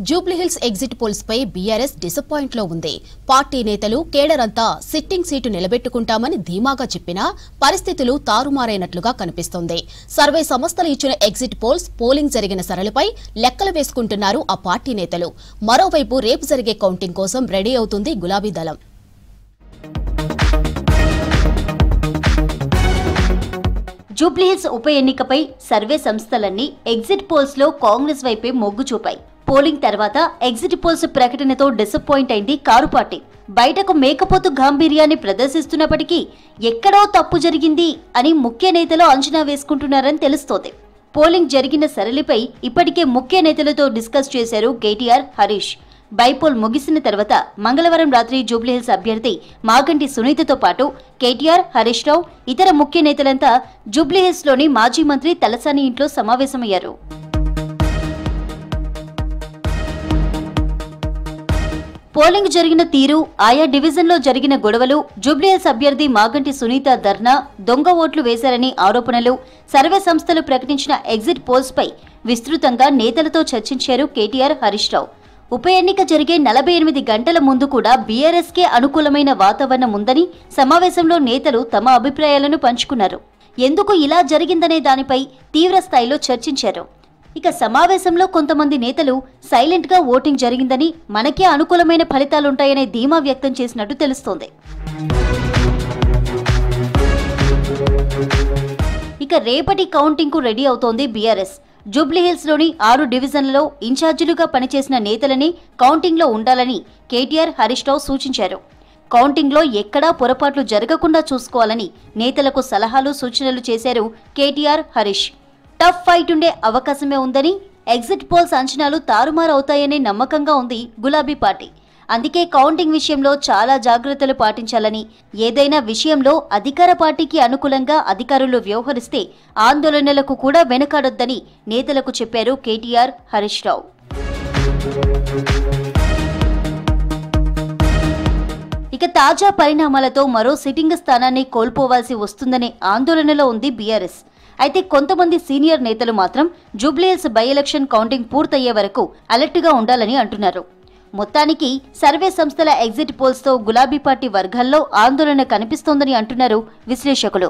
Jubilee Hills exit polls పై BRS disappoint లో ఉంది. Party నేతలు కేడర్ అంతా సిట్టింగ్ సీటు నిలబెట్టుకుంటామని ధీమాగా చెప్పినా పరిస్థితులు తారుమారైనట్లుగా కనిపిస్తోంది. సర్వే సంస్థలు ఇచ్చిన ఎగ్జిట్ పోల్స్ పోలింగ్ జరిగిన సరళిపై లెక్కలు వేసుకుంటున్నారు ఆ పార్టీ నేతలు. మరోవైపు రేపు జరిగే కౌంటింగ్ కోసం రెడీ అవుతుంది గులాబీ దళం. జూబ్లీహిల్స్ ఉప ఎన్నికపై సర్వే సంస్థలన్నీ ఎగ్జిట్ పోల్స్ లో కాంగ్రెస్ వైపే మొగ్గు చూపాయి. పోలింగ్ తర్వాత ఎగ్జిట్ పోల్స్ ప్రకటనతో డిసప్పాయింట్ అయింది కారు పార్టీ. బయటకు మేకపోతు గాంభీర్యాన్ని ప్రదర్శిస్తున్నప్పటికీ ఎక్కడో తప్పు జరిగింది అని ముఖ్య నేతలు అంచనా వేసుకుంటున్నారని తెలుస్తోంది. పోలింగ్ జరిగిన సరళిపై ఇప్పటికే ముఖ్య నేతలతో డిస్కస్ చేశారు కేటీఆర్, హరీష్. బైపోల్ ముగిసిన తర్వాత మంగళవారం రాత్రి జూబ్లీహిల్స్ అభ్యర్థి మాగంటి సునీతతో పాటు కేటీఆర్, హరీష్ రావు, ఇతర ముఖ్య నేతలంతా జూబ్లీహిల్స్ లోని మాజీ మంత్రి తలసాని ఇంట్లో సమావేశమయ్యారు. పోలింగ్ జరిగిన తీరు, ఆయా డివిజన్లో జరిగిన గొడవలు, జూబ్లీహిల్స్ అభ్యర్థి మాగంటి సునీత ధర్నా, దొంగ ఓట్లు వేశారని ఆరోపణలు, సర్వే సంస్థలు ప్రకటించిన ఎగ్జిట్ పోల్స్ పై విస్తృతంగా నేతలతో చర్చించారు కేటీఆర్, హరీష్ రావు. ఉప ఎన్నిక జరిగే 48 గంటల ముందు కూడా బీఆర్ఎస్కే అనుకూలమైన వాతావరణం ఉందని సమావేశంలో నేతలు తమ అభిప్రాయాలను పంచుకున్నారు. ఎందుకు ఇలా జరిగిందనే దానిపై తీవ్ర స్థాయిలో చర్చించారు. ఇక సమావేశంలో కొంతమంది నేతలు సైలెంట్ గా ఓటింగ్ జరిగిందని, మనకే అనుకూలమైన ఫలితాలుంటాయనే ధీమా వ్యక్తం చేసినట్టు తెలుస్తోంది. ఇక రేపటి కౌంటింగ్ కు రెడీ అవుతోంది బీఆర్ఎస్. జూబ్లీహిల్స్ లోని 6 డివిజన్లలో ఇన్ఛార్జీలుగా పనిచేసిన నేతలని కౌంటింగ్ లో ఉండాలని కేటీఆర్, హరీష్ రావు సూచించారు. కౌంటింగ్ లో ఎక్కడా పొరపాట్లు జరగకుండా చూసుకోవాలని నేతలకు సలహాలు, సూచనలు చేశారు కేటీఆర్, హరీష్. టఫ్ ఫైట్ ఉండే అవకాశమే ఉందని, ఎగ్జిట్ పోల్స్ అంచనాలు తారుమారవుతాయనే నమ్మకంగా ఉంది గులాబీ పార్టీ. అందుకే కౌంటింగ్ విషయంలో చాలా జాగ్రత్తలు పాటించాలని, ఏదైనా విషయంలో అధికార పార్టీకి అనుకూలంగా అధికారులు వ్యవహరిస్తే ఆందోళనలకు కూడా వెనుకాడొద్దని నేతలకు చెప్పారు కేటీఆర్, హరీష్ రావు. ఇక తాజా పరిణామాలతో మరో సిట్టింగ్ స్థానాన్ని కోల్పోవాల్సి వస్తుందనే ఆందోళనలో ఉంది బీఆర్ఎస్. అయితే కొంతమంది సీనియర్ నేతలు మాత్రం జూబ్లీహిల్స్ బై ఎలక్షన్ కౌంటింగ్ పూర్తయ్యే వరకు అలర్ట్గా ఉండాలని అంటున్నారు. మొత్తానికి సర్వే సంస్థల ఎగ్జిట్ పోల్స్ తో గులాబీ పార్టీ వర్గాల్లో ఆందోళన కనిపిస్తోందని అంటున్నారు విశ్లేషకులు.